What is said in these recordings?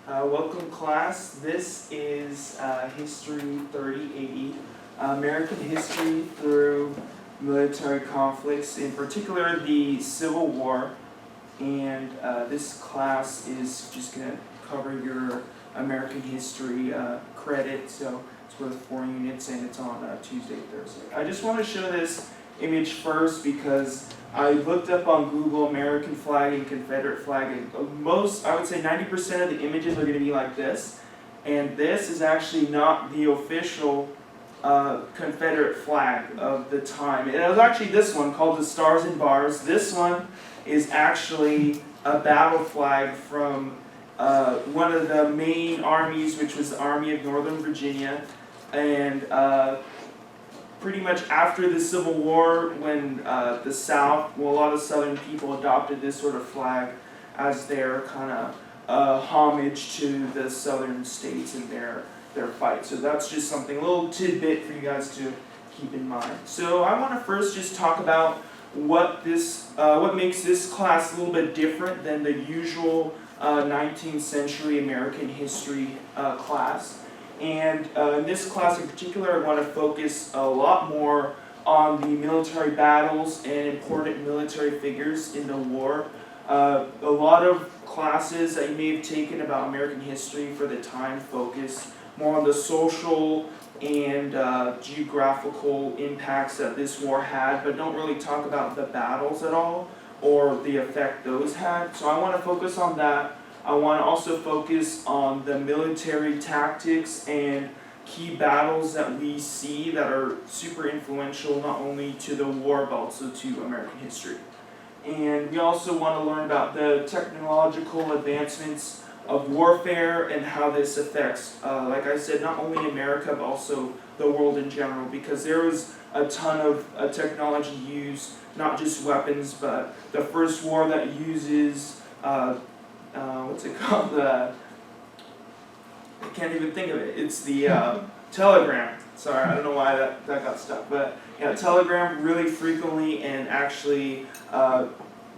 Welcome class. This is History 3080, American history through military conflicts, in particular the Civil War. And this class is just going to cover your American history credit, so it's worth 4 units and it's on Tuesday, Thursday. I just want to show this image first because I looked up on Google American flag and Confederate flag, and I would say 90% of the images are going to be like this. And this is actually not the official Confederate flag of the time. It was actually this one called the Stars and Bars. This one is actually a battle flag from one of the main armies, which was the Army of Northern Virginia. And pretty much after the Civil War, when the South, well, a lot of Southern people adopted this sort of flag as their kind of homage to the Southern states and their fight. So that's just something, a little tidbit for you guys to keep in mind. So I want to first just talk about what makes this class a little bit different than the usual 19th century American history class. And in this class in particular, I want to focus a lot more on the military battles and important military figures in the war. A lot of classes that you may have taken about American history for the time focus more on the social and geographical impacts that this war had, but don't really talk about the battles at all or the effect those had. So I want to focus on that. I want to also focus on the military tactics and key battles that we see that are super influential not only to the war but also to American history. And we also want to learn about the technological advancements of warfare and how this affects, like I said, not only America but also the world in general, because there was a ton of technology used, not just weapons, but the first war that uses what's it called? I can't even think of it. It's the telegram. Sorry, I don't know why that got stuck. But yeah, telegram really frequently and actually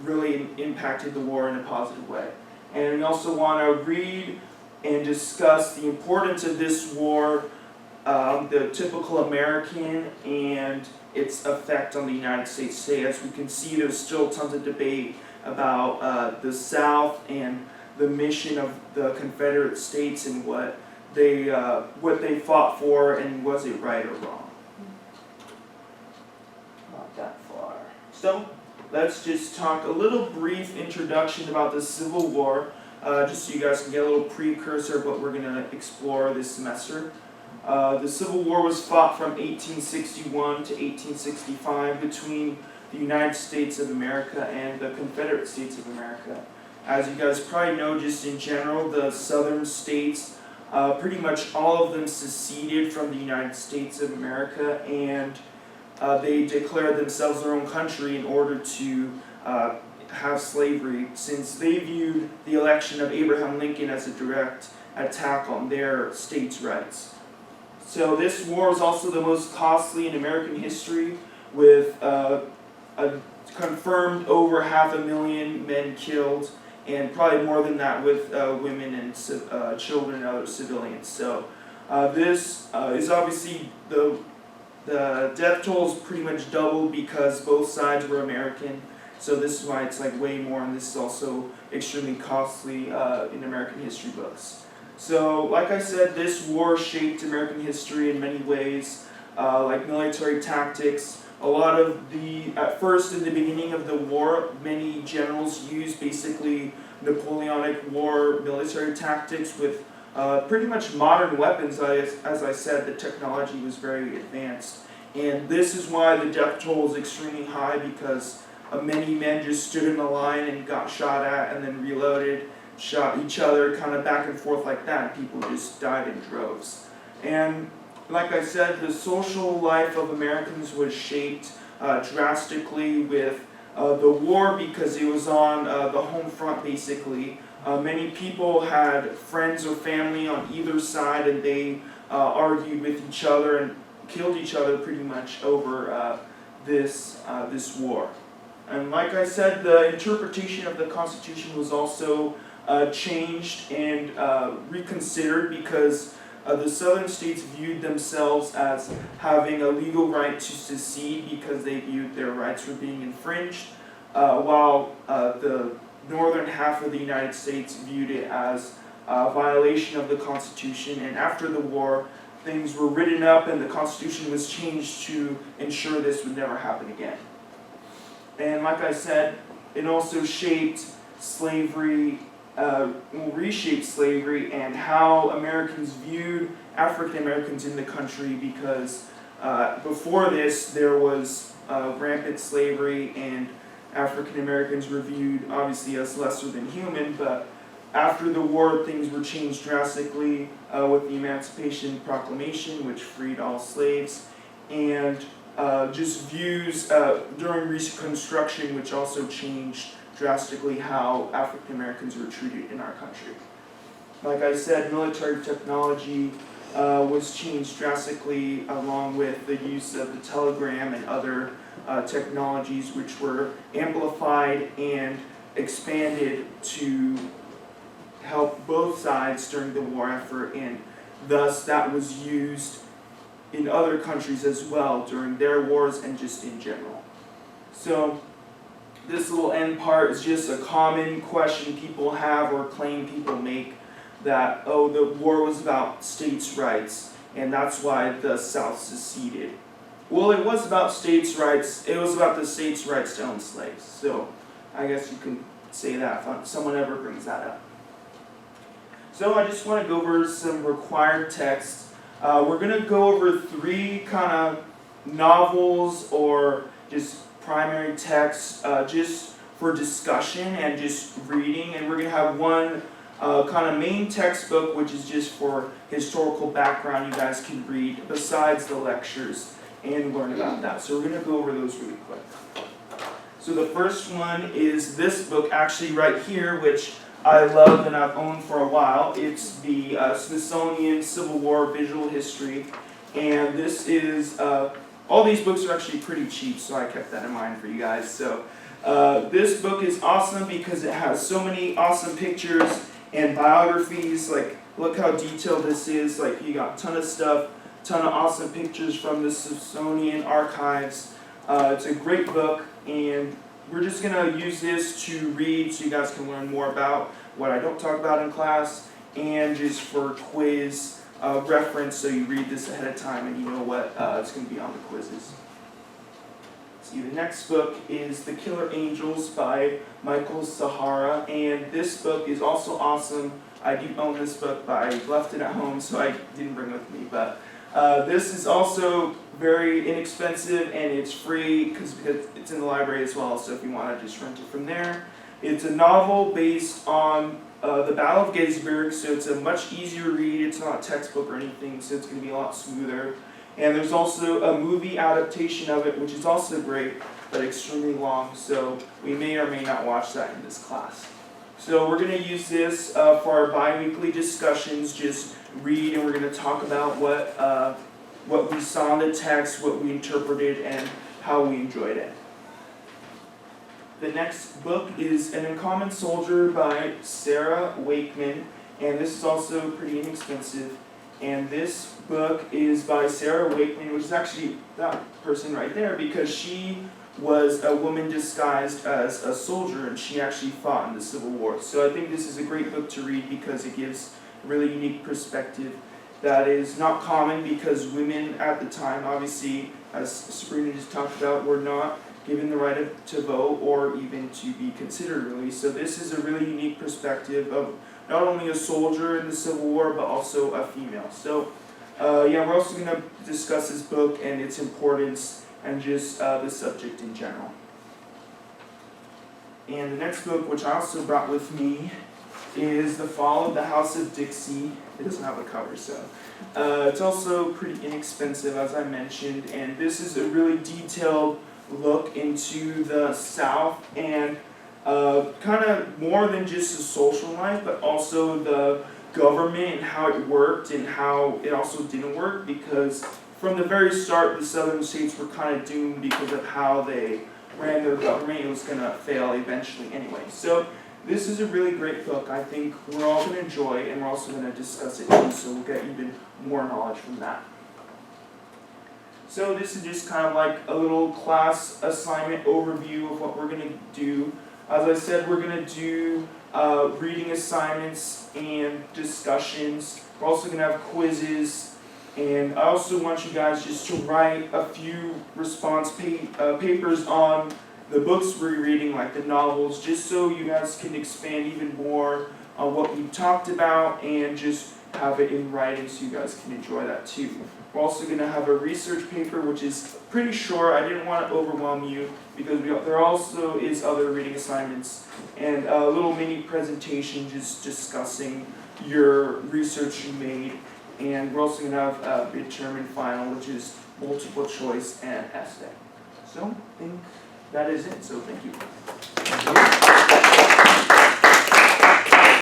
really impacted the war in a positive way. And we also want to read and discuss the importance of this war, the typical American, and its effect on the United States today. As we can see, there's still tons of debate about the South and the mission of the Confederate States and what they fought for, and was it right or wrong? Not that far. So let's just talk a little brief introduction about the Civil War, just so you guys can get a little precursor of what we're going to explore this semester. The Civil War was fought from 1861 to 1865 between the United States of America and the Confederate States of America. As you guys probably know, just in general, the southern states, pretty much all of them seceded from the United States of America, and they declared themselves their own country in order to have slavery, since they viewed the election of Abraham Lincoln as a direct attack on their states' rights. So this war is also the most costly in American history, with a confirmed over 500,000 men killed, and probably more than that with women and children and other civilians. So this is obviously the death toll is pretty much doubled because both sides were American. So this is why it's like way more, and this is also extremely costly in American history books. So, like I said, this war shaped American history in many ways, like military tactics. A lot of at first in the beginning of the war, many generals used basically Napoleonic War military tactics with pretty much modern weapons. As I said, the technology was very advanced. And this is why the death toll is extremely high, because many men just stood in a line and got shot at and then reloaded, shot each other kind of back and forth like that. People just died in droves. And like I said, the social life of Americans was shaped drastically with the war, because it was on the home front basically. Many people had friends or family on either side, and they argued with each other and killed each other pretty much over this war. And like I said, the interpretation of the Constitution was also changed and reconsidered because the southern states viewed themselves as having a legal right to secede because they viewed their rights were being infringed, while the northern half of the United States viewed it as a violation of the Constitution. And after the war, things were written up and the Constitution was changed to ensure this would never happen again. And like I said, it also shaped slavery, reshaped slavery and how Americans viewed African Americans in the country, because before this there was rampant slavery and African Americans were viewed obviously as lesser than human, but after the war things were changed drastically with the Emancipation Proclamation, which freed all slaves, and just views during Reconstruction, which also changed drastically how African Americans were treated in our country. Like I said, military technology was changed drastically along with the use of the telegram and other technologies, which were amplified and expanded to help both sides during the war effort, and thus that was used in other countries as well during their wars and just in general. So this little end part is just a common question people have or claim people make, that, oh, the war was about states' rights and that's why the South seceded. Well, it was about states' rights. It was about the states' rights to own slaves. So I guess you can say that if someone ever brings that up. So I just want to go over some required texts. We're going to go over 3 kind of novels or just primary texts just for discussion and just reading, and we're going to have one kind of main textbook, which is just for historical background you guys can read besides the lectures and learn about that. So we're going to go over those really quick. So the first one is this book actually right here, which I love and I've owned for a while. It's the Smithsonian Civil War Visual History, and this is, all these books are actually pretty cheap, so I kept that in mind for you guys. So this book is awesome because it has so many awesome pictures and biographies. Like, look how detailed this is. Like, you got a ton of stuff, ton of awesome pictures from the Smithsonian archives. It's a great book, and we're just going to use this to read so you guys can learn more about what I don't talk about in class, and just for quiz reference, so you read this ahead of time and you know what is going to be on the quizzes. See, the next book is The Killer Angels by Michael Sahara, and this book is also awesome. I do own this book, but I left it at home, so I didn't bring it with me. But this is also very inexpensive, and it's free because it's in the library as well, so if you want to just rent it from there. It's a novel based on the Battle of Gettysburg, so it's a much easier read. It's not a textbook or anything, so it's going to be a lot smoother. And there's also a movie adaptation of it, which is also great, but extremely long, so we may or may not watch that in this class. So we're going to use this for our bi-weekly discussions, just read, and we're going to talk about what we saw in the text, what we interpreted, and how we enjoyed it. The next book is An Uncommon Soldier by Sarah Wakeman, and this is also pretty inexpensive. And this book is by Sarah Wakeman, which is actually that person right there, because she was a woman disguised as a soldier, and she actually fought in the Civil War. So I think this is a great book to read because it gives a really unique perspective that is not common, because women at the time, obviously, as Sabrina just talked about, were not given the right to vote or even to be considered, really. So this is a really unique perspective of not only a soldier in the Civil War, but also a female. So yeah, we're also going to discuss this book and its importance and just the subject in general. And the next book, which I also brought with me, is The Fall of the House of Dixie. It doesn't have a cover, so. It's also pretty inexpensive, as I mentioned, and this is a really detailed look into the South, and kind of more than just the social life, but also the government and how it worked and how it also didn't work, because from the very start the southern states were kind of doomed because of how they ran their government. It was going to fail eventually anyway. So this is a really great book. I think we're all going to enjoy, and we're also going to discuss it too, so we'll get even more knowledge from that. So this is just kind of like a little class assignment overview of what we're going to do. As I said, we're going to do reading assignments and discussions. We're also going to have quizzes. And I also want you guys just to write a few response papers on the books we're reading, like the novels, just so you guys can expand even more on what we've talked about and just have it in writing so you guys can enjoy that too. We're also going to have a research paper, which is pretty short. I didn't want to overwhelm you because there also is other reading assignments and a little mini presentation just discussing your research you made. And we're also going to have a midterm and final, which is multiple choice and essay. So I think that is it. So thank you.